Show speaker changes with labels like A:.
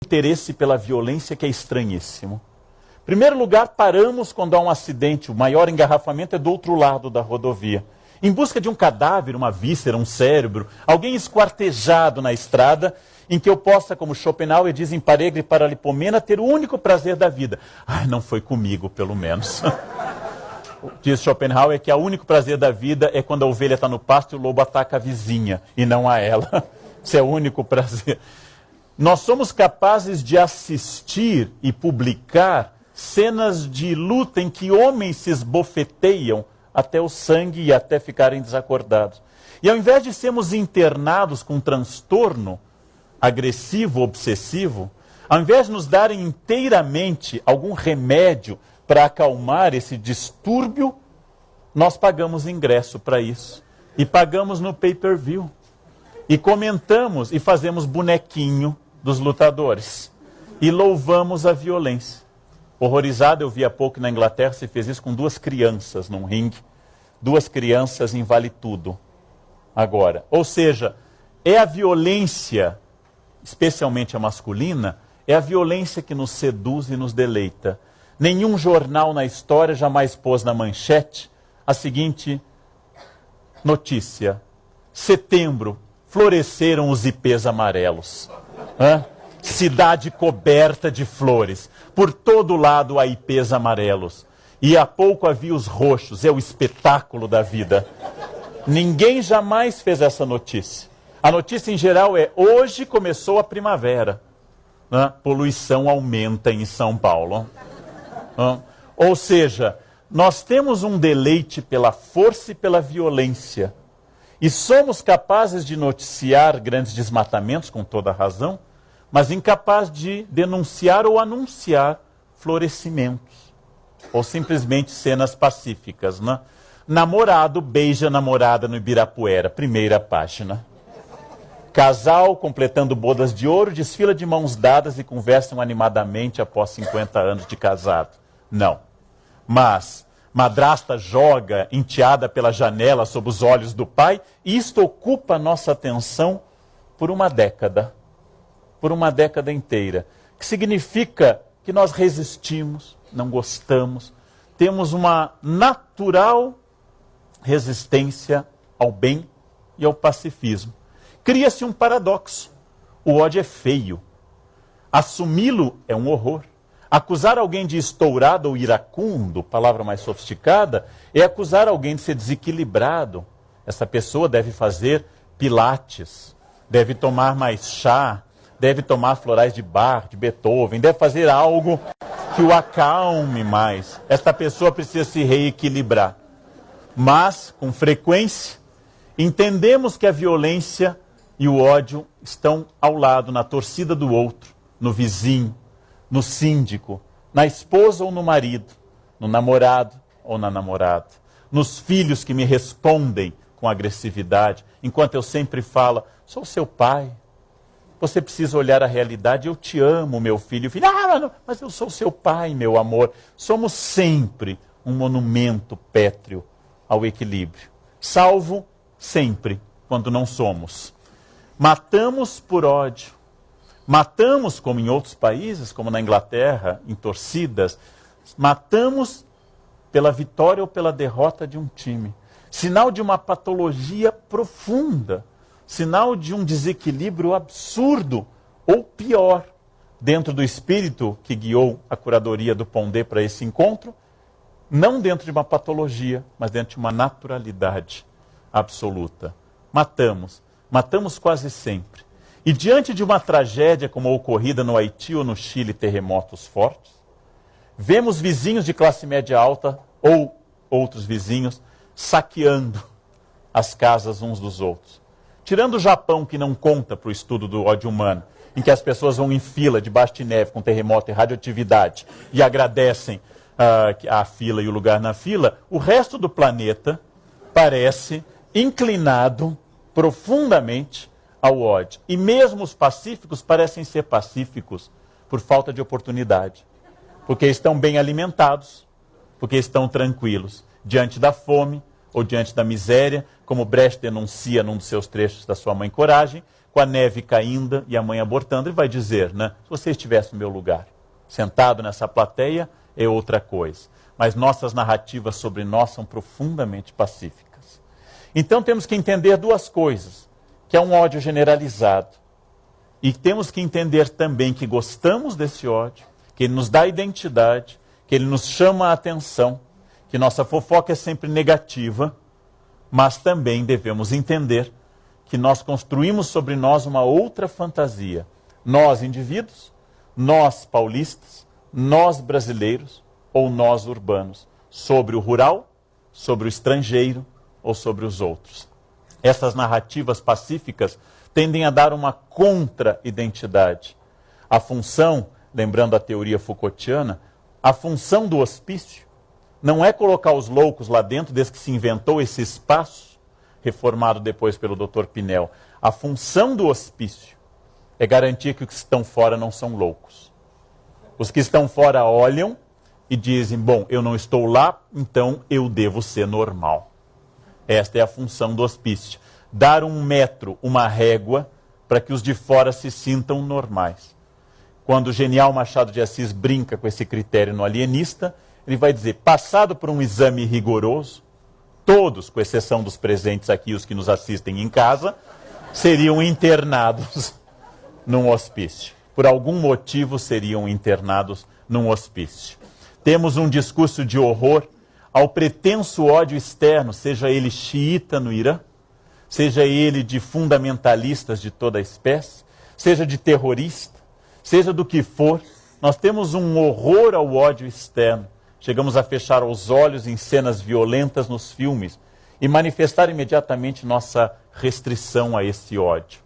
A: interesse pela violência que é estranhíssimo. Em primeiro lugar, paramos quando há um acidente, o maior engarrafamento é do outro lado da rodovia. Em busca de um cadáver, uma víscera, um cérebro, alguém esquartejado na estrada, em que eu possa, como Schopenhauer diz em Paregre para Lipomena, ter o único prazer da vida. Ai, não foi comigo, pelo menos. Diz Schopenhauer que o único prazer da vida é quando a ovelha está no pasto e o lobo ataca a vizinha, e não a ela. Isso é o único prazer. Nós somos capazes de assistir e publicar cenas de luta em que homens se esbofeteiam até o sangue e até ficarem desacordados. E ao invés de sermos internados com um transtorno agressivo, obsessivo, ao invés de nos darem inteiramente algum remédio para acalmar esse distúrbio, nós pagamos ingresso para isso. E pagamos no pay-per-view. E comentamos e fazemos bonequinho dos lutadores. E louvamos a violência. Horrorizado, eu vi há pouco na Inglaterra, se fez isso com 2 crianças num ringue. 2 crianças em Vale Tudo. Agora, ou seja, é a violência, especialmente a masculina, é a violência que nos seduz e nos deleita. Nenhum jornal na história jamais pôs na manchete a seguinte notícia. Setembro, floresceram os ipês amarelos. Cidade coberta de flores. Por todo lado há ipês amarelos. E há pouco havia os roxos. É o espetáculo da vida. Ninguém jamais fez essa notícia. A notícia em geral é: hoje começou a primavera. Poluição aumenta em São Paulo. Ou seja, nós temos um deleite pela força e pela violência. E somos capazes de noticiar grandes desmatamentos, com toda a razão, mas incapazes de denunciar ou anunciar florescimentos. Ou simplesmente cenas pacíficas. Namorado beija namorada no Ibirapuera, primeira página. Casal completando bodas de ouro, desfila de mãos dadas e conversam animadamente após 50 anos de casado. Não. Mas madrasta joga enteada pela janela sob os olhos do pai, e isto ocupa a nossa atenção por uma década. Por uma década inteira. Que significa que nós resistimos, não gostamos, temos uma natural resistência ao bem e ao pacifismo. Cria-se um paradoxo. O ódio é feio. Assumi-lo é um horror. Acusar alguém de estourado ou iracundo, palavra mais sofisticada, é acusar alguém de ser desequilibrado. Essa pessoa deve fazer pilates, deve tomar mais chá, deve tomar florais de Bach, de Beethoven, deve fazer algo que o acalme mais. Esta pessoa precisa se reequilibrar. Mas, com frequência, entendemos que a violência e o ódio estão ao lado, na torcida do outro, no vizinho, no síndico, na esposa ou no marido, no namorado ou na namorada, nos filhos que me respondem com agressividade, enquanto eu sempre falo: sou seu pai, você precisa olhar a realidade, eu te amo, meu filho. Filho, mas eu sou seu pai, meu amor. Somos sempre um monumento pétreo ao equilíbrio, salvo sempre quando não somos. Matamos por ódio. Matamos, como em outros países, como na Inglaterra, em torcidas. Matamos pela vitória ou pela derrota de um time. Sinal de uma patologia profunda. Sinal de um desequilíbrio absurdo, ou pior, dentro do espírito que guiou a curadoria do Pondé para esse encontro, não dentro de uma patologia, mas dentro de uma naturalidade absoluta. Matamos quase sempre. E diante de uma tragédia como a ocorrida no Haiti ou no Chile, terremotos fortes, vemos vizinhos de classe média alta ou outros vizinhos saqueando as casas uns dos outros. Tirando o Japão, que não conta para o estudo do ódio humano, em que as pessoas vão em fila debaixo de neve com terremoto e radioatividade e agradecem a fila e o lugar na fila, o resto do planeta parece inclinado profundamente ao ódio. E mesmo os pacíficos parecem ser pacíficos por falta de oportunidade. Porque estão bem alimentados, porque estão tranquilos diante da fome ou diante da miséria, como Brecht denuncia num dos seus trechos da sua Mãe Coragem, com a neve caindo e a mãe abortando, ele vai dizer, né? Se você estivesse no meu lugar, sentado nessa plateia, é outra coisa. Mas nossas narrativas sobre nós são profundamente pacíficas. Então temos que entender duas coisas, que é um ódio generalizado. E temos que entender também que gostamos desse ódio, que ele nos dá identidade, que ele nos chama a atenção, que nossa fofoca é sempre negativa, mas também devemos entender que nós construímos sobre nós uma outra fantasia. Nós, indivíduos, nós, paulistas, nós, brasileiros, ou nós, urbanos, sobre o rural, sobre o estrangeiro ou sobre os outros. Essas narrativas pacíficas tendem a dar uma contra-identidade. A função, lembrando a teoria Foucaultiana, a função do hospício não é colocar os loucos lá dentro, desde que se inventou esse espaço, reformado depois pelo Dr. Pinel. A função do hospício é garantir que os que estão fora não são loucos. Os que estão fora olham e dizem, bom, eu não estou lá, então eu devo ser normal. Esta é a função do hospício. Dar um metro, uma régua, para que os de fora se sintam normais. Quando o genial Machado de Assis brinca com esse critério no Alienista, ele vai dizer, passado por um exame rigoroso, todos, com exceção dos presentes aqui, os que nos assistem em casa, seriam internados num hospício. Por algum motivo seriam internados num hospício. Temos um discurso de horror ao pretenso ódio externo, seja ele xiita no Irã, seja ele de fundamentalistas de toda a espécie, seja de terrorista, seja do que for, nós temos um horror ao ódio externo. Chegamos a fechar os olhos em cenas violentas nos filmes e manifestar imediatamente nossa restrição a esse ódio.